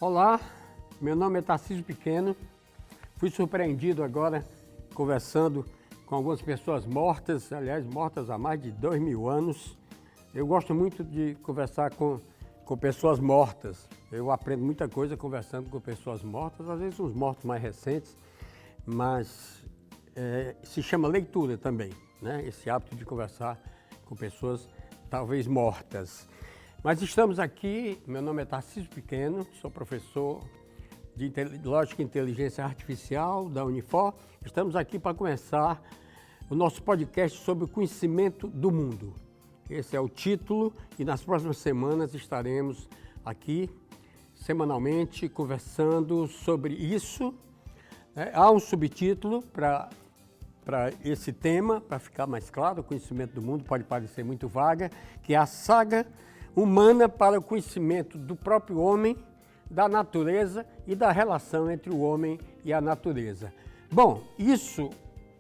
Olá, meu nome é Tarcísio Pequeno. Fui surpreendido agora conversando com algumas pessoas mortas, aliás, mortas há mais de 2000 anos. Eu gosto muito de conversar com pessoas mortas. Eu aprendo muita coisa conversando com pessoas mortas, às vezes uns mortos mais recentes, mas se chama leitura também, né? Esse hábito de conversar com pessoas talvez mortas. Mas estamos aqui, meu nome é Tarcísio Pequeno, sou professor de Lógica e Inteligência Artificial da Unifor. Estamos aqui para começar o nosso podcast sobre o conhecimento do mundo. Esse é o título e nas próximas semanas estaremos aqui semanalmente conversando sobre isso. Há um subtítulo para esse tema, para ficar mais claro, o conhecimento do mundo pode parecer muito vaga, que é a saga humana para o conhecimento do próprio homem, da natureza e da relação entre o homem e a natureza. Bom,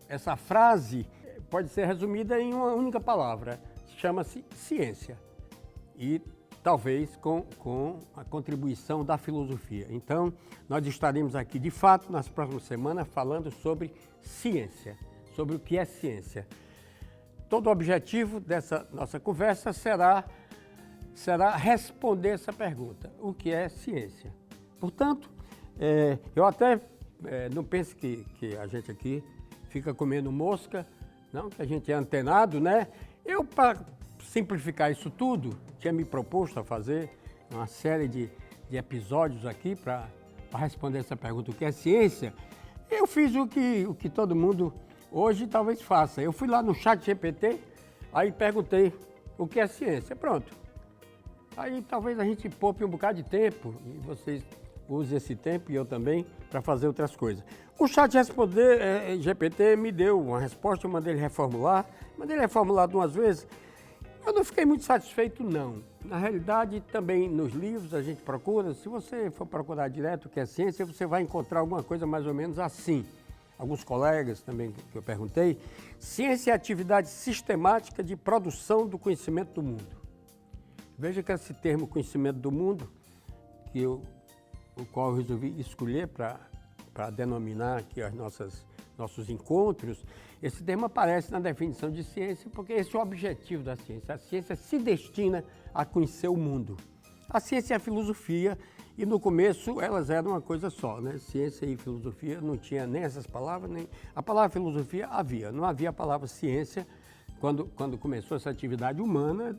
essa frase pode ser resumida em uma única palavra, chama-se ciência, e talvez com a contribuição da filosofia. Então, nós estaremos aqui, de fato, nas próximas semanas, falando sobre ciência, sobre o que é ciência. Todo o objetivo dessa nossa conversa será responder essa pergunta: o que é ciência? Portanto, eu até não penso que a gente aqui fica comendo mosca, não, que a gente é antenado, né? Eu, para simplificar isso tudo, tinha me proposto a fazer uma série de episódios aqui para responder essa pergunta: o que é ciência? Eu fiz o que todo mundo hoje talvez faça. Eu fui lá no ChatGPT, aí perguntei o que é ciência. Pronto. Aí talvez a gente poupe um bocado de tempo e vocês usem esse tempo e eu também para fazer outras coisas. O ChatGPT me deu uma resposta, eu mandei ele reformular duas vezes. Eu não fiquei muito satisfeito, não. Na realidade, também nos livros a gente procura, se você for procurar direto o que é ciência, você vai encontrar alguma coisa mais ou menos assim. Alguns colegas também que eu perguntei, ciência é a atividade sistemática de produção do conhecimento do mundo. Veja que esse termo conhecimento do mundo, o qual eu resolvi escolher para denominar aqui nossos encontros, esse termo aparece na definição de ciência porque esse é o objetivo da ciência. A ciência se destina a conhecer o mundo. A ciência e a filosofia, e no começo elas eram uma coisa só, né? Ciência e filosofia não tinha nem essas palavras, nem a palavra filosofia havia, não havia a palavra ciência. Quando começou essa atividade humana,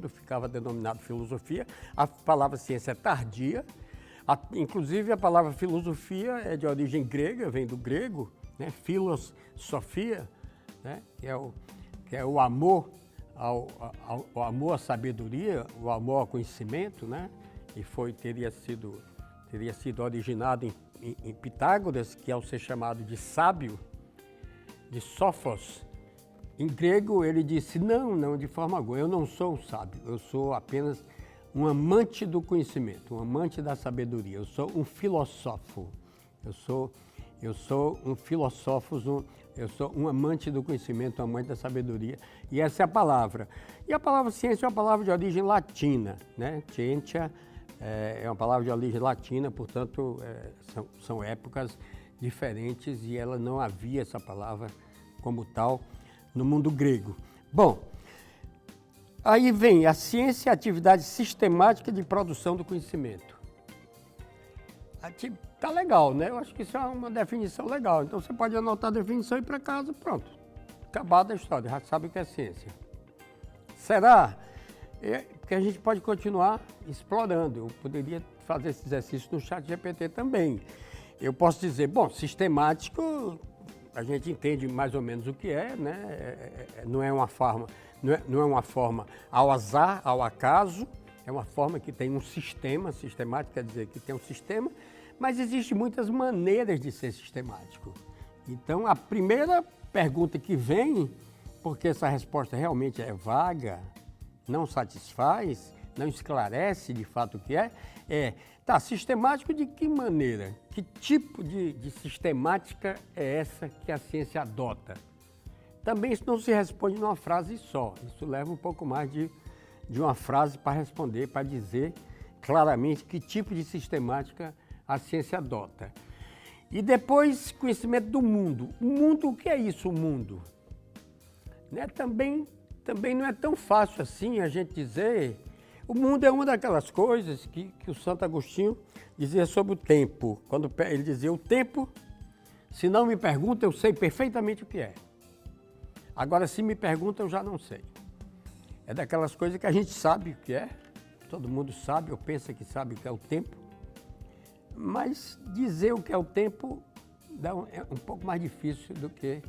ficava denominado filosofia. A palavra ciência é tardia. Inclusive, a palavra filosofia é de origem grega, vem do grego, né? Filosofia, né? que é o amor ao amor à sabedoria, o amor ao conhecimento, né? E teria sido originado em Pitágoras, que ao ser chamado de sábio, de Sófos. Em grego, ele disse: não, de forma alguma, eu não sou um sábio, eu sou apenas um amante do conhecimento, um amante da sabedoria, eu sou um filósofo, eu sou um filósofo, eu sou um amante do conhecimento, um amante da sabedoria, e essa é a palavra. E a palavra ciência é uma palavra de origem latina, né? Scientia é uma palavra de origem latina, portanto, são épocas diferentes e ela não havia essa palavra como tal no mundo grego. Bom, aí vem a ciência é a atividade sistemática de produção do conhecimento. Tá legal, né? Eu acho que isso é uma definição legal. Então você pode anotar a definição e ir para casa, pronto. Acabada a história, já sabe o que é ciência. Será? Porque a gente pode continuar explorando. Eu poderia fazer esse exercício no ChatGPT também. Eu posso dizer, bom, sistemático, a gente entende mais ou menos o que é, né? Não é uma forma ao azar, ao acaso, é uma forma que tem um sistema. Sistemático quer dizer que tem um sistema, mas existem muitas maneiras de ser sistemático. Então, a primeira pergunta que vem, porque essa resposta realmente é vaga, não satisfaz, não esclarece de fato o que sistemático de que maneira? Que tipo de sistemática é essa que a ciência adota? Também isso não se responde numa frase só, isso leva um pouco mais de uma frase para responder, para dizer claramente que tipo de sistemática a ciência adota. E depois, conhecimento do mundo. O mundo, o que é isso, o mundo? Né? Também não é tão fácil assim a gente dizer. O mundo é uma daquelas coisas que o Santo Agostinho dizia sobre o tempo. Quando ele dizia o tempo, se não me pergunta, eu sei perfeitamente o que é. Agora, se me pergunta, eu já não sei. É daquelas coisas que a gente sabe o que é, todo mundo sabe, ou pensa que sabe o que é o tempo, mas dizer o que é o tempo é um pouco mais difícil do que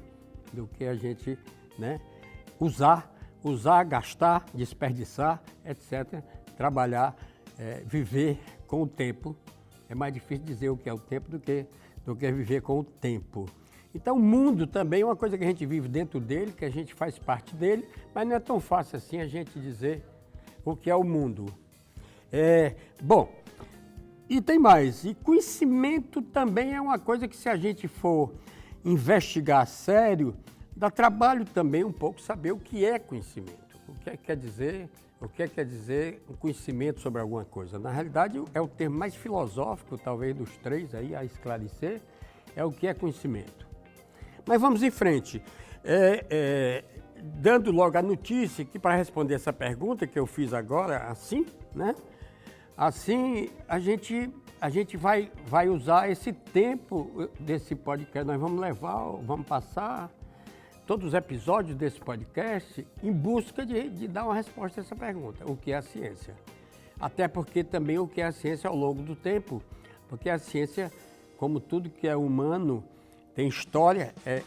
a gente, né, usar, gastar, desperdiçar, etc. Trabalhar, viver com o tempo. É mais difícil dizer o que é o tempo do que viver com o tempo. Então, o mundo também é uma coisa que a gente vive dentro dele, que a gente faz parte dele, mas não é tão fácil assim a gente dizer o que é o mundo. Bom, e tem mais. E conhecimento também é uma coisa que, se a gente for investigar a sério, dá trabalho também um pouco saber o que é conhecimento. O que quer dizer um conhecimento sobre alguma coisa. Na realidade, é o termo mais filosófico, talvez, dos três aí a esclarecer, é o que é conhecimento. Mas vamos em frente. Dando logo a notícia que, para responder essa pergunta que eu fiz agora, assim, né? Assim, a gente vai usar esse tempo desse podcast. Nós vamos passar todos os episódios desse podcast em busca de dar uma resposta a essa pergunta. O que é a ciência? Até porque também o que é a ciência ao longo do tempo. Porque a ciência, como tudo que é humano, tem história, é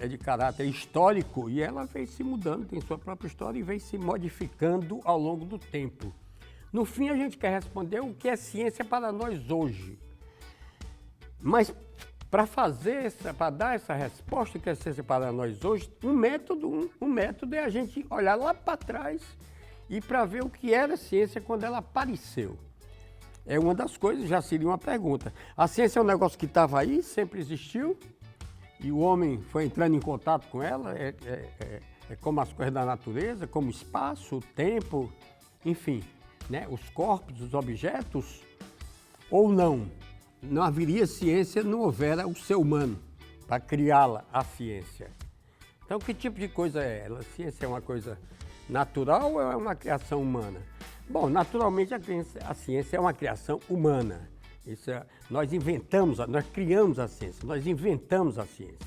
de caráter histórico, e ela vem se mudando, tem sua própria história e vem se modificando ao longo do tempo. No fim, a gente quer responder o que é ciência para nós hoje. Mas para dar essa resposta que é ciência para nós hoje, um método é a gente olhar lá para trás e para ver o que era ciência quando ela apareceu. É uma das coisas, já seria uma pergunta. A ciência é um negócio que estava aí, sempre existiu, e o homem foi entrando em contato com ela, é como as coisas da natureza, como o espaço, o tempo, enfim, né? Os corpos, os objetos, ou não. Não haveria ciência, não houvera o ser humano para criá-la, a ciência. Então, que tipo de coisa é ela? A ciência é uma coisa natural ou é uma criação humana? Bom, naturalmente a ciência é uma criação humana. Nós criamos a ciência, nós inventamos a ciência.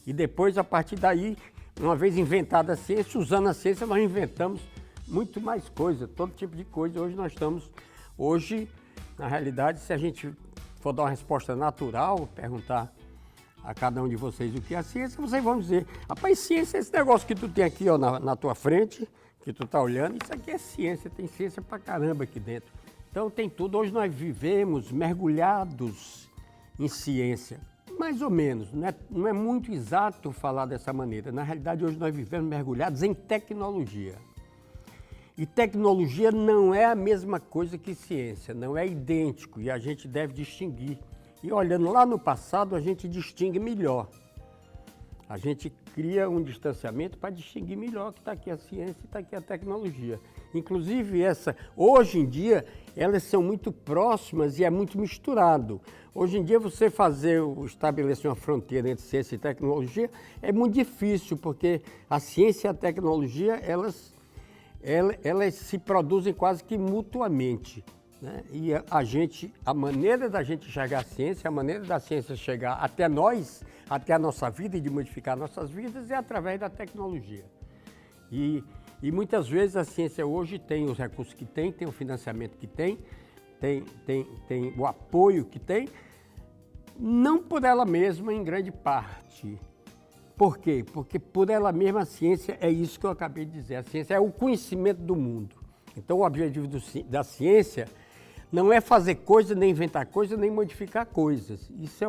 E depois, a partir daí, uma vez inventada a ciência, usando a ciência, nós inventamos muito mais coisa, todo tipo de coisa. Hoje, na realidade, se a gente for dar uma resposta natural, perguntar a cada um de vocês o que é a ciência, vocês vão dizer: rapaz, ciência é esse negócio que tu tem aqui, ó, na tua frente, que tu tá olhando, isso aqui é ciência, tem ciência pra caramba aqui dentro. Então tem tudo. Hoje nós vivemos mergulhados em ciência, mais ou menos, não é muito exato falar dessa maneira. Na realidade, hoje nós vivemos mergulhados em tecnologia. E tecnologia não é a mesma coisa que ciência, não é idêntico, e a gente deve distinguir. E olhando lá no passado, a gente distingue melhor. A gente cria um distanciamento para distinguir melhor que está aqui a ciência e está aqui a tecnologia. Inclusive, hoje em dia, elas são muito próximas e é muito misturado. Hoje em dia, você estabelecer uma fronteira entre ciência e tecnologia é muito difícil, porque a ciência e a tecnologia, elas se produzem quase que mutuamente, né? E a maneira da gente enxergar a ciência, a maneira da ciência chegar até nós, até a nossa vida e de modificar nossas vidas, é através da tecnologia. E muitas vezes a ciência hoje tem os recursos que tem o financiamento que tem o apoio que tem, não por ela mesma em grande parte. Por quê? Porque por ela mesma a ciência é isso que eu acabei de dizer. A ciência é o conhecimento do mundo. Então o objetivo da ciência não é fazer coisas, nem inventar coisas, nem modificar coisas. Isso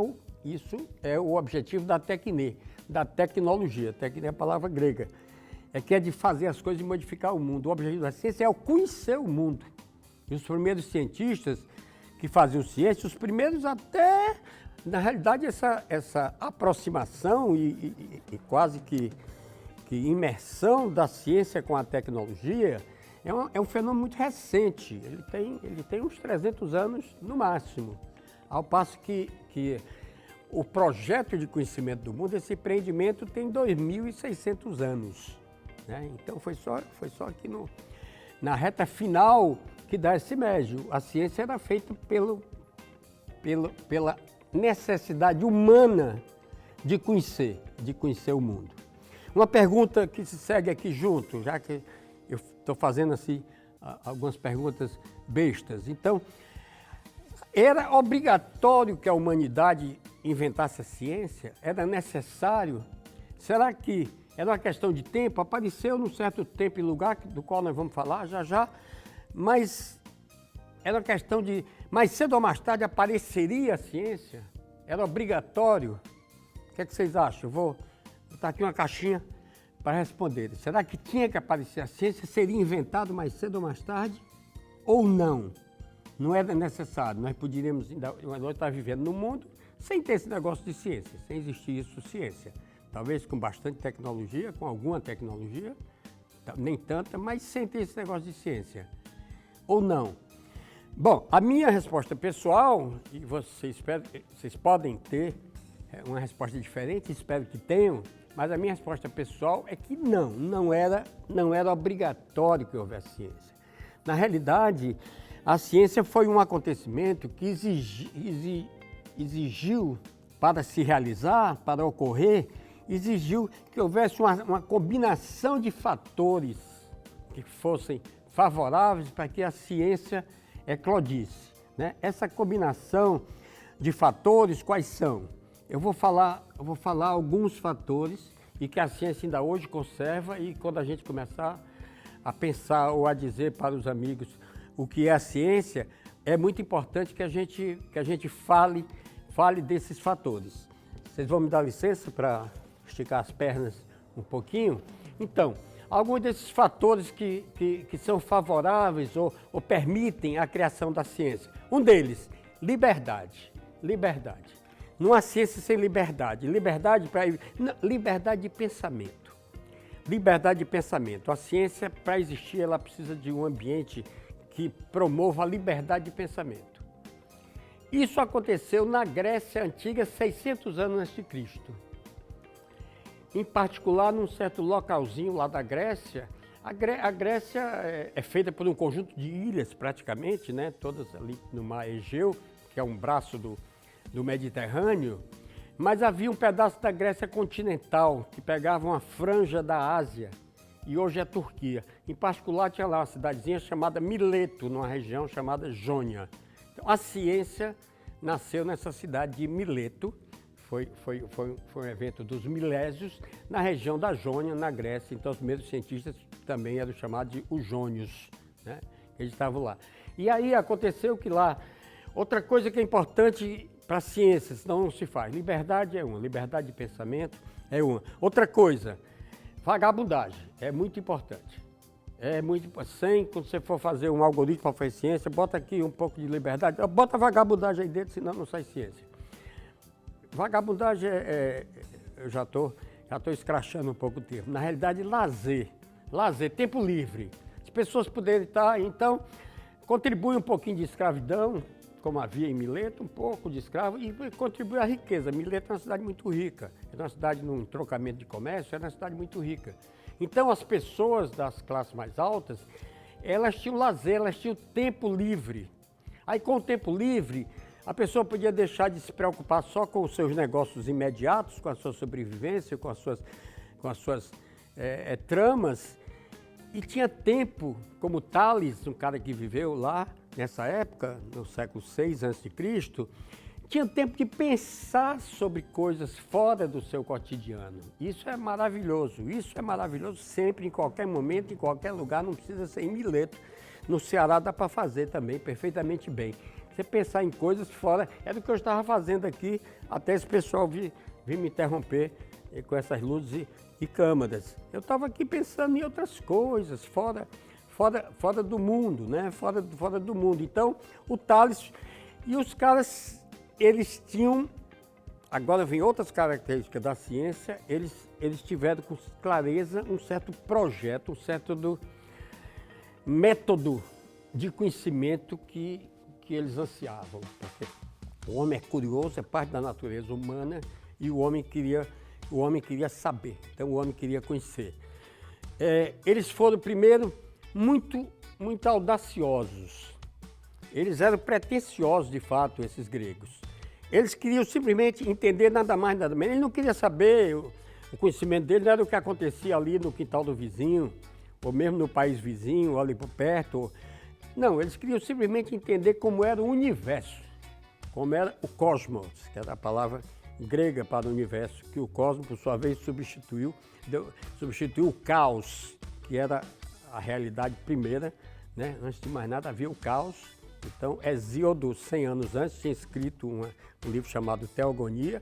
é o objetivo da tecnologia. Tecne é a palavra grega. Que é de fazer as coisas e modificar o mundo. O objetivo da ciência é o conhecer o mundo. E os primeiros cientistas que faziam ciência, os primeiros até, na realidade, essa aproximação e quase que imersão da ciência com a tecnologia, é um fenômeno muito recente, ele tem uns 300 anos no máximo, ao passo que o projeto de conhecimento do mundo, esse empreendimento tem 2.600 anos, né? Então foi só aqui na reta final que dá esse médio. A ciência era feita pela necessidade humana de conhecer o mundo. Uma pergunta que se segue aqui junto, já que eu estou fazendo assim algumas perguntas bestas. Então, era obrigatório que a humanidade inventasse a ciência? Era necessário? Será que era uma questão de tempo? Apareceu num certo tempo e lugar, do qual nós vamos falar já, mas era uma questão de mais cedo ou mais tarde apareceria a ciência? Era obrigatório? O que é que vocês acham? Eu vou botar aqui uma caixinha para responder. Será que tinha que aparecer a ciência? Seria inventado mais cedo ou mais tarde? Ou não? Não era necessário. Nós poderíamos, nós estar vivendo no mundo sem ter esse negócio de ciência, sem existir isso, ciência. Talvez com bastante tecnologia, com alguma tecnologia, nem tanta, mas sem ter esse negócio de ciência. Ou não? Bom, a minha resposta pessoal, e vocês podem ter uma resposta diferente, espero que tenham, mas a minha resposta pessoal é que não era obrigatório que houvesse ciência. Na realidade, a ciência foi um acontecimento que exigiu para se realizar, para ocorrer, exigiu que houvesse uma combinação de fatores que fossem favoráveis para que a ciência eclodisse, né? Essa combinação de fatores, quais são? Eu vou falar alguns fatores e que a ciência ainda hoje conserva, e quando a gente começar a pensar ou a dizer para os amigos o que é a ciência, é muito importante que a gente fale desses fatores. Vocês vão me dar licença para esticar as pernas um pouquinho? Então, alguns desses fatores que são favoráveis ou permitem a criação da ciência. Um deles, liberdade. Liberdade. Não há ciência sem liberdade. Liberdade de pensamento. Liberdade de pensamento. A ciência, para existir, ela precisa de um ambiente que promova a liberdade de pensamento. Isso aconteceu na Grécia Antiga, 600 anos antes de Cristo. Em particular, num certo localzinho lá da Grécia. A Grécia é feita por um conjunto de ilhas, praticamente, né? Todas ali no mar Egeu, que é um braço do Mediterrâneo, mas havia um pedaço da Grécia continental, que pegava uma franja da Ásia, e hoje é a Turquia. Em particular, tinha lá uma cidadezinha chamada Mileto, numa região chamada Jônia. Então, a ciência nasceu nessa cidade de Mileto. Foi um evento dos Milésios, na região da Jônia, na Grécia. Então, os primeiros cientistas também eram chamados de os jônios, né? Eles estavam lá. E aí aconteceu que lá, outra coisa que é importante para a ciência, senão não se faz, liberdade é uma, liberdade de pensamento é uma. Outra coisa, vagabundagem, é muito importante. Quando você for fazer um algoritmo para fazer ciência, bota aqui um pouco de liberdade, bota vagabundagem aí dentro, senão não sai ciência. Vagabundagem eu já estou escrachando um pouco o termo. Na realidade, lazer, tempo livre. As pessoas poderem estar, então, contribui um pouquinho de escravidão, como havia em Mileto, um pouco de escravo, e contribui à riqueza. Mileto é uma cidade muito rica, é uma cidade num trocamento de comércio, é uma cidade muito rica. Então, as pessoas das classes mais altas, elas tinham lazer, elas tinham tempo livre. Aí, com o tempo livre, a pessoa podia deixar de se preocupar só com os seus negócios imediatos, com a sua sobrevivência, com as suas tramas, e tinha tempo, como Tales, um cara que viveu lá nessa época, no século VI a.C., tinha tempo de pensar sobre coisas fora do seu cotidiano. Isso é maravilhoso sempre, em qualquer momento, em qualquer lugar, não precisa ser em Mileto. No Ceará dá para fazer também perfeitamente bem. Você pensar em coisas fora, é do que eu estava fazendo aqui, até esse pessoal vir me interromper com essas luzes e câmeras. Eu estava aqui pensando em outras coisas, fora do mundo, né? Fora do mundo. Então, o Tales e os caras, eles tinham, agora vem outras características da ciência, eles tiveram com clareza um certo projeto, método de conhecimento que eles ansiavam. Porque o homem é curioso, é parte da natureza humana e o homem queria saber, então o homem queria conhecer. Eles foram, primeiro, muito audaciosos. Eles eram pretensiosos, de fato, esses gregos. Eles queriam simplesmente entender nada mais, nada menos. Ele não queria saber, o conhecimento dele não era o que acontecia ali no quintal do vizinho, ou mesmo no país vizinho, ou ali por perto. Não, eles queriam simplesmente entender como era o universo, como era o cosmos, que era a palavra grega para o universo, que o cosmos, por sua vez, substituiu o caos, que era a realidade primeira, né? Antes de mais nada havia o caos. Então, Hesíodo, 100 anos antes, tinha escrito um livro chamado Teogonia,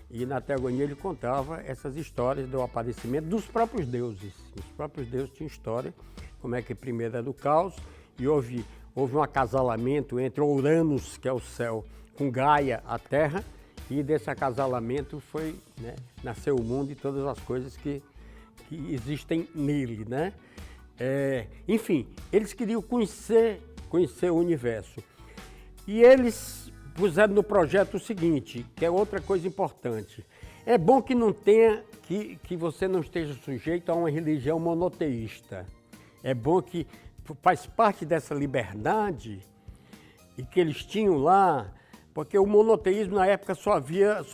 e na Teogonia ele contava essas histórias do aparecimento dos próprios deuses. Os próprios deuses tinham história, como é que primeiro era o caos, e houve um acasalamento entre Uranus, que é o céu, com Gaia, a terra, e desse acasalamento nasceu o mundo e todas as coisas que existem nele, né? Enfim, eles queriam conhecer o universo. E eles puseram no projeto o seguinte, que é outra coisa importante. É bom que não tenha, que você não esteja sujeito a uma religião monoteísta. É bom que faz parte dessa liberdade e que eles tinham lá, porque o monoteísmo na época só havia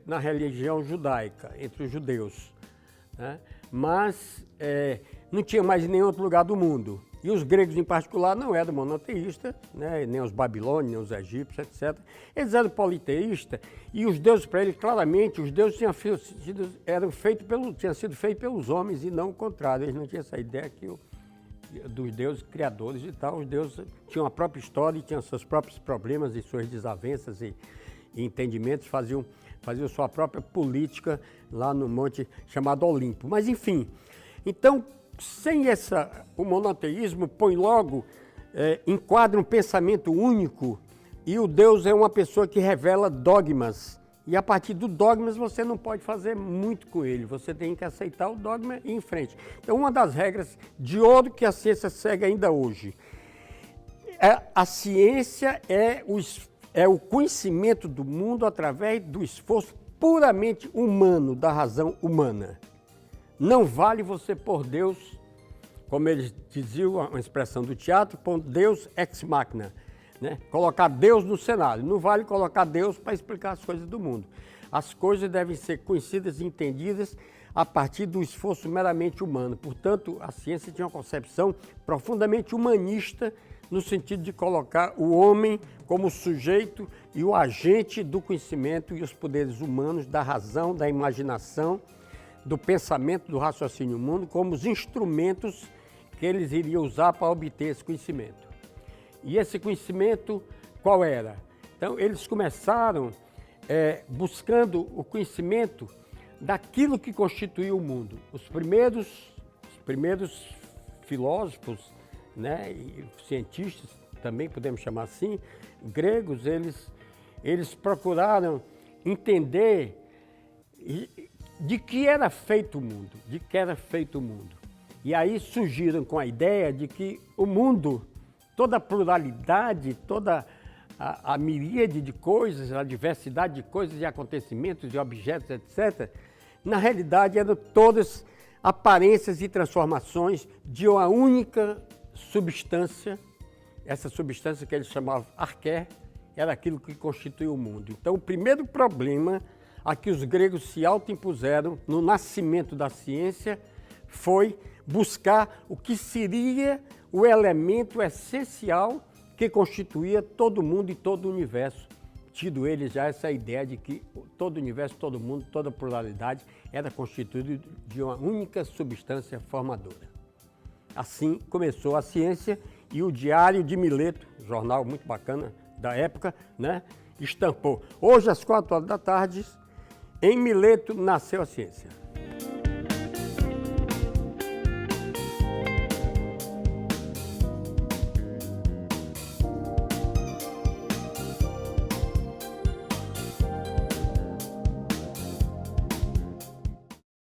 na religião judaica, entre os judeus, né? Mas não tinha mais em nenhum outro lugar do mundo. E os gregos, em particular, não eram monoteístas, né? Nem os babilônios, nem os egípcios, etc. Eles eram politeístas e os deuses, para eles, claramente, os deuses tinham sido feitos pelos homens e não o contrário. Eles não tinham essa ideia dos deuses criadores e tal. Os deuses tinham a própria história, tinham seus próprios problemas e suas desavenças e entendimentos, faziam sua própria política lá no monte chamado Olimpo. Mas, enfim, então, sem o monoteísmo põe logo, enquadra um pensamento único e o Deus é uma pessoa que revela dogmas. E a partir do dogmas você não pode fazer muito com ele, você tem que aceitar o dogma e ir em frente. Então, uma das regras de ouro que a ciência segue ainda hoje, a ciência é o conhecimento do mundo através do esforço puramente humano, da razão humana. Não vale você pôr Deus, como eles diziam, uma expressão do teatro, pôr Deus ex machina, né? Colocar Deus no cenário. Não vale colocar Deus para explicar as coisas do mundo. As coisas devem ser conhecidas e entendidas a partir do esforço meramente humano. Portanto, a ciência tinha uma concepção profundamente humanista, no sentido de colocar o homem como sujeito e o agente do conhecimento e os poderes humanos, da razão, da imaginação, do pensamento, do raciocínio humano, como os instrumentos que eles iriam usar para obter esse conhecimento. E esse conhecimento, qual era? Então, eles começaram buscando o conhecimento daquilo que constituía o mundo. Os primeiros filósofos, né, e cientistas, também podemos chamar assim, gregos, eles procuraram entender de que era feito o mundo, E aí surgiram com a ideia de que o mundo, toda a pluralidade, toda a miríade de coisas, a diversidade de coisas, de acontecimentos, de objetos, etc., na realidade eram todas aparências e transformações de uma única substância. Essa substância que eles chamavam arqué, era aquilo que constituía o mundo. Então, o primeiro problema a que os gregos se autoimpuseram no nascimento da ciência foi buscar o que seria o elemento essencial que constituía todo o mundo e todo o universo, tido eles já essa ideia de que todo o universo, todo o mundo, toda a pluralidade era constituído de uma única substância formadora. Assim começou a ciência e o Diário de Mileto, jornal muito bacana da época, né, estampou. Hoje, às 4 horas da tarde, em Mileto nasceu a ciência.